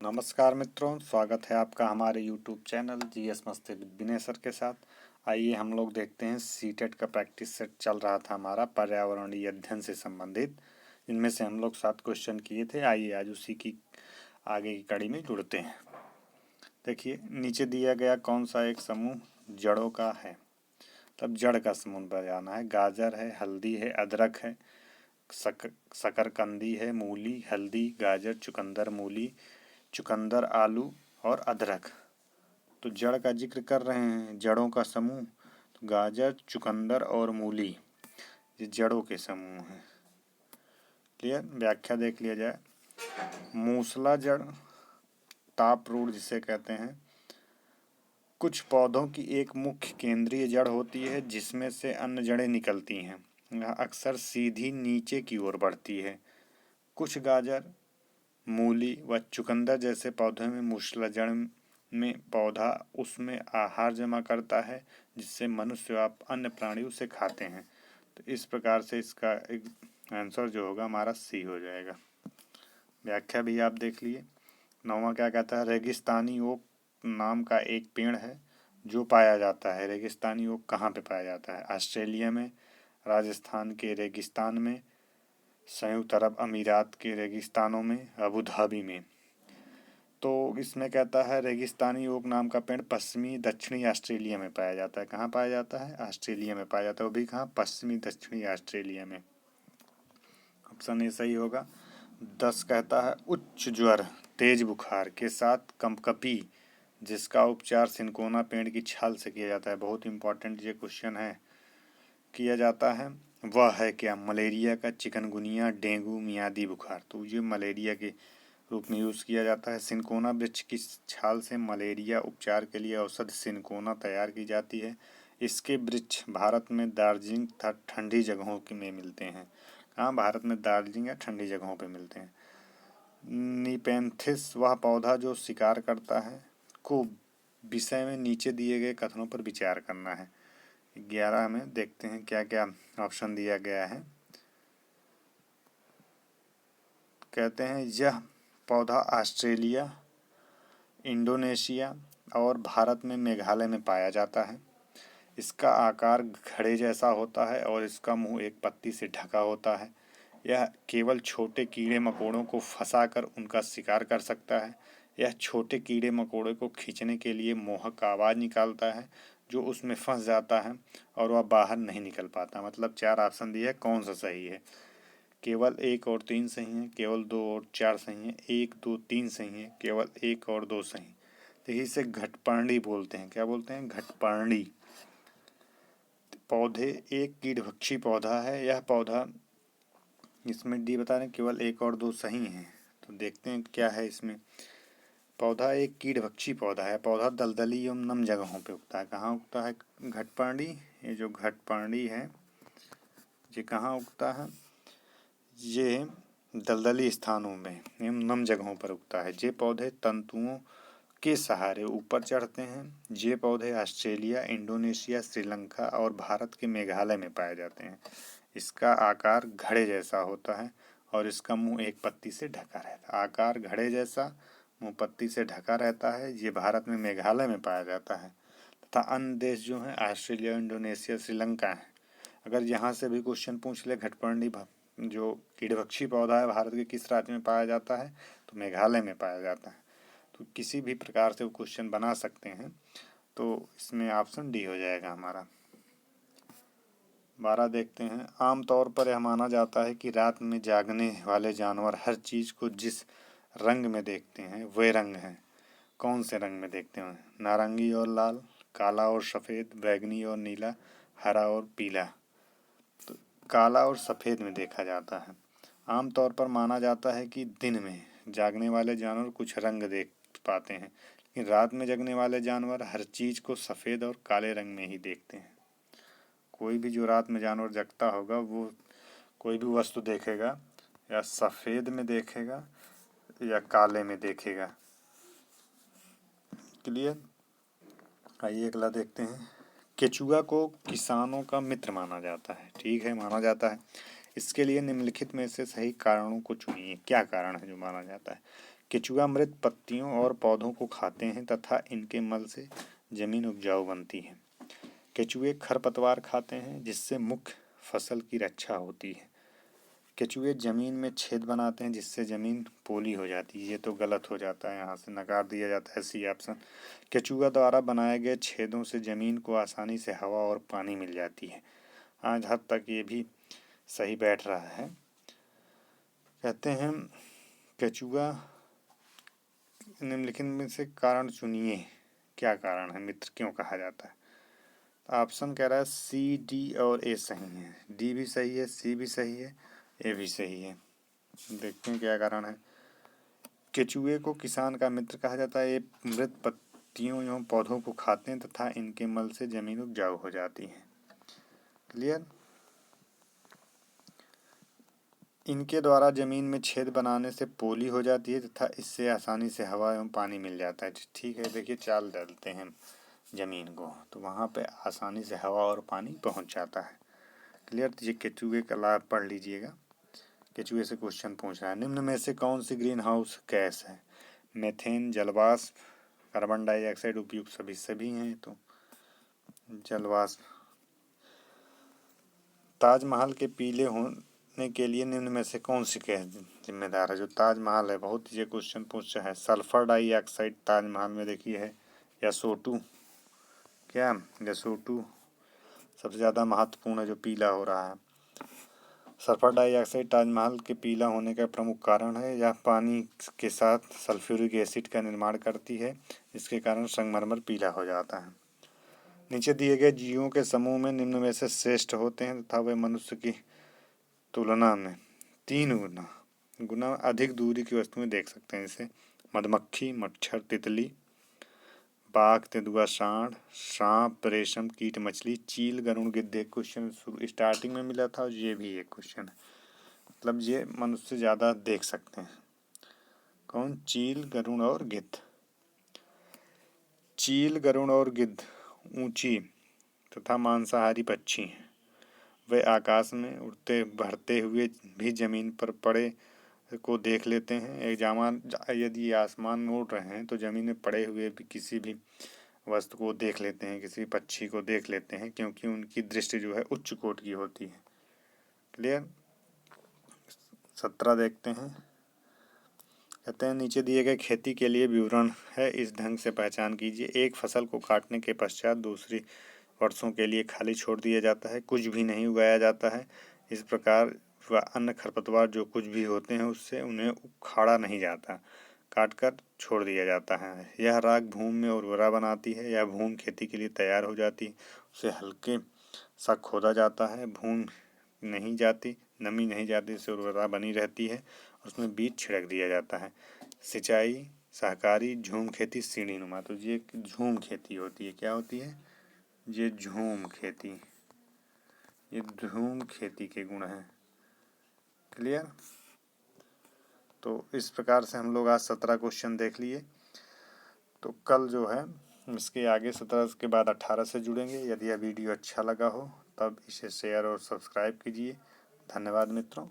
नमस्कार मित्रों, स्वागत है आपका हमारे YouTube चैनल जीएस मस्ती विद विनय सर के साथ। आइए हम लोग देखते हैं सीटेट का प्रैक्टिस सेट चल रहा था हमारा पर्यावरणीय अध्ययन से संबंधित, इनमें से हम लोग 7 क्वेश्चन किए थे। आइए आज उसी की आगे की कड़ी में जुड़ते हैं। देखिए नीचे दिया गया कौन सा एक समूह जड़ों का है, तब जड़ का समूह बताना है। गाजर है, हल्दी है, अदरक है, शकरकंदी है, मूली, हल्दी, गाजर, चुकंदर, मूली, चुकंदर, आलू और अदरक। तो जड़ का जिक्र कर रहे हैं, जड़ों का समूह। तो गाजर, चुकंदर और मूली ये जड़ों के समूह हैं। क्लियर? व्याख्या देख लिया जाए। मूसला जड़, टाप रूट जिसे कहते हैं, कुछ पौधों की एक मुख्य केंद्रीय जड़ होती है जिसमें से अन्य जड़ें निकलती हैं। यह अक्सर सीधी नीचे की ओर बढ़ती है। कुछ गाजर, मूली व चुकंदर जैसे पौधों में मूसला जड़ में पौधा उसमें आहार जमा करता है जिससे मनुष्य व अन्य प्राणी उसे खाते हैं। तो इस प्रकार से इसका एक आंसर जो होगा हमारा सी हो जाएगा। व्याख्या भी आप देख लिए। 9वां क्या कहता है, रेगिस्तानी ओक नाम का एक पेड़ है जो पाया जाता है। रेगिस्तानी ओक कहाँ पे पाया जाता है? ऑस्ट्रेलिया में, राजस्थान के रेगिस्तान में, संयुक्त अरब अमीरात के रेगिस्तानों में, अबू धाबी में। तो इसमें कहता है रेगिस्तानी ओक नाम का पेड़ पश्चिमी दक्षिणी ऑस्ट्रेलिया में पाया जाता है। कहाँ पाया जाता है? ऑस्ट्रेलिया में पाया जाता है। वो भी कहाँ? पश्चिमी दक्षिणी ऑस्ट्रेलिया में। ऑप्शन ए सही होगा। 10 कहता है उच्च ज्वर, तेज बुखार के साथ कंपकपी जिसका उपचार सिनकोना पेड़ की छाल से किया जाता है। बहुत इंपॉर्टेंट ये क्वेश्चन है। किया जाता है वह है क्या? मलेरिया का, चिकनगुनिया, डेंगू, मियादी बुखार। तो ये मलेरिया के रूप में यूज़ किया जाता है। सिनकोना वृक्ष की छाल से मलेरिया उपचार के लिए औषध सिनकोना तैयार की जाती है। इसके वृक्ष भारत में दार्जिलिंग तथा ठंडी जगहों में मिलते हैं। कहाँ? भारत में दार्जिलिंग या ठंडी जगहों पे मिलते हैं। नीपेंथिस वह पौधा जो शिकार करता है को विषय में नीचे दिए गए कथनों पर विचार करना है। 11 में देखते हैं क्या क्या ऑप्शन दिया गया है। कहते हैं यह पौधा ऑस्ट्रेलिया, इंडोनेशिया और भारत में मेघालय में पाया जाता है। इसका आकार घड़े जैसा होता है और इसका मुंह एक पत्ती से ढका होता है। यह केवल छोटे कीड़े मकोड़ों को फंसाकर उनका शिकार कर सकता है। यह छोटे कीड़े मकोड़े को खींचने के लिए मोहक आवाज़ निकालता है जो उसमें फंस जाता है और वह बाहर नहीं निकल पाता। मतलब 4 ऑप्शन दिए, कौन सा सही है? केवल 1 और 3 सही हैं, केवल 2 और 4 सही हैं, 1, 2, 3 सही हैं, केवल 1 और 2 सही। तो इसे घटपर्णी बोलते हैं। क्या बोलते हैं? घटपर्णी। पौधे एक कीटभक्षी पौधा है। यह पौधा, इसमें डी बता रहे हैं केवल 1 और 2 सही हैं। तो देखते हैं क्या है इसमें। पौधा एक कीटभक्षी पौधा है। पौधा दलदली एवं नम जगहों पे उगता है। कहाँ उगता है? घटपर्णी। ये जो घटपर्णी है ये कहाँ उगता है? ये दलदली स्थानों में एवं नम जगहों पर उगता है। ये पौधे तंतुओं के सहारे ऊपर चढ़ते हैं। ये पौधे ऑस्ट्रेलिया, इंडोनेशिया, श्रीलंका और भारत के मेघालय में पाए जाते हैं। इसका आकार घड़े जैसा होता है और इसका मुंह एक पत्ती से ढका रहता है। आकार घड़े जैसा, मुंह पत्ती से ढका रहता है। ये भारत में मेघालय में पाया जाता है तथा अन्य देश जो हैं ऑस्ट्रेलिया, इंडोनेशिया, श्रीलंका है। अगर यहाँ से भी क्वेश्चन पूछ ले घटपर्णी जो कीटभक्षी पौधा है भारत के किस राज्य में पाया जाता है, तो मेघालय में पाया जाता है। तो किसी भी प्रकार से वो क्वेश्चन बना सकते हैं। तो इसमें ऑप्शन डी हो जाएगा हमारा। 12 देखते हैं। आमतौर पर यह माना जाता है कि रात में जागने वाले जानवर हर चीज़ को जिस रंग में देखते हैं वे रंग हैं। कौन से रंग में देखते हैं? नारंगी और लाल, काला और सफ़ेद, बैगनी और नीला, हरा और पीला। तो काला और सफ़ेद में देखा जाता है। आमतौर पर माना जाता है कि दिन में जागने वाले जानवर कुछ रंग देख पाते हैं, लेकिन रात में जगने वाले जानवर हर चीज़ को सफ़ेद और काले रंग में ही देखते हैं। कोई भी जो रात में जानवर जगता होगा वो कोई भी वस्तु देखेगा या सफ़ेद में देखेगा या काले में देखेगा। क्लियर? आइए अगला देखते हैं। केचुआ को किसानों का मित्र माना जाता है। ठीक है, माना जाता है। इसके लिए निम्नलिखित में से सही कारणों को चुनिए। क्या कारण है जो माना जाता है? केचुआ मृत पत्तियों और पौधों को खाते हैं तथा इनके मल से जमीन उपजाऊ बनती है। केचुए खरपतवार खाते हैं जिससे मुख्य फसल की रक्षा होती है। केचुए जमीन में छेद बनाते हैं जिससे जमीन पोली हो जाती है। ये तो गलत हो जाता है, यहाँ से नकार दिया जाता है सी ऑप्शन। केचुआ द्वारा बनाए गए छेदों से जमीन को आसानी से हवा और पानी मिल जाती है। आज हद तक ये भी सही बैठ रहा है। कहते हैं केचुआ निम्नलिखित में से कारण चुनिए, क्या कारण है मित्र, क्यों कहा जाता है। ऑप्शन कह रहा है सी, डी और ए सही है। डी भी सही है, सी भी सही है, ए भी सही है। देखते हैं क्या कारण है। केचुए को किसान का मित्र कहा जाता है। ये मृत पत्तियों एवं पौधों को खाते हैं तथा इनके मल से जमीन उपजाऊ हो जाती है। क्लियर। इनके द्वारा जमीन में छेद बनाने से पोली हो जाती है तथा इससे आसानी से हवा एवं पानी मिल जाता है। ठीक है, देखिए चाल डालते हैं जमीन को तो वहाँ पे आसानी से हवा और पानी पहुँच जाता है। क्लियर। ये केचुए का लाभ पढ़ लीजिएगा। केचुए से क्वेश्चन पूछ रहा है, निम्न में से कौन सी ग्रीन हाउस गैस है। मेथेन, जलवाष्प, कार्बन डाइऑक्साइड, उपयुक्त सभी हैं। तो जलवाष्प। ताजमहल के पीले होने के लिए निम्न में से कौन सी गैस जिम्मेदार है। जो ताजमहल है, बहुत ये क्वेश्चन पूछा है। सल्फर डाइऑक्साइड ताजमहल में देखिए है, या SO2, क्या SO2 सबसे ज़्यादा महत्वपूर्ण है जो पीला हो रहा है। सल्फर डाइऑक्साइड ताजमहल के पीला होने का प्रमुख कारण है। यह पानी के साथ सल्फ्यूरिक एसिड का निर्माण करती है, जिसके कारण संगमरमर पीला हो जाता है। नीचे दिए गए जीवों के समूह में निम्न में से श्रेष्ठ होते हैं तथा वे मनुष्य की तुलना में 3 गुना अधिक दूरी की वस्तुएं देख सकते हैं। जैसे मधुमक्खी, मच्छर, तितली, बाघ, तेंदुआ, सांड, सांप, रेशम कीट, मछली, चील, गरुड़, गिद्ध। एक क्वेश्चन स्टार्टिंग में मिला था और ये भी एक क्वेश्चन है। मतलब ये मनुष्य ज़्यादा देख सकते हैं। कौन? चील, गरुड़ और गिद्ध। चील, गरुड़ और गिद्ध ऊंची तथा मांसाहारी पक्षी हैं। वे आकाश में उड़ते बढ़ते हुए भी जमीन पर पड़े को देख लेते हैं। यदि आसमान में उड़ रहे हैं तो जमीन में पड़े हुए भी किसी भी वस्तु को देख लेते हैं, किसी पक्षी को देख लेते हैं, क्योंकि उनकी दृष्टि जो है उच्च कोटि की होती है। क्लियर। 17 देखते हैं। कहते हैं नीचे दिए गए खेती के लिए विवरण है, इस ढंग से पहचान कीजिए। एक फसल को काटने के पश्चात दूसरी वर्षों के लिए खाली छोड़ दिया जाता है, कुछ भी नहीं उगाया जाता है। इस प्रकार व अन्य खरपतवार जो कुछ भी होते हैं उससे उन्हें उखाड़ा नहीं जाता, काटकर छोड़ दिया जाता है। यह राख भूमि में उर्वरा बनाती है। यह भूमि खेती के लिए तैयार हो जाती है। उसे हल्के सा खोदा जाता है। भूमि नहीं जाती, नमी नहीं जाती, इससे उर्वरा बनी रहती है। उसमें बीज छिड़क दिया जाता है। सिंचाई, सहकारी, झूम खेती, सीढ़ी नुमा। तो ये झूम खेती होती है। क्या होती है? ये झूम खेती। ये झूम खेती के गुण हैं। क्लियर। तो इस प्रकार से हम लोग आज 17 क्वेश्चन देख लिए। तो कल जो है इसके आगे 17 के बाद 18 से जुड़ेंगे। यदि यह वीडियो अच्छा लगा हो तब इसे शेयर और सब्सक्राइब कीजिए। धन्यवाद मित्रों।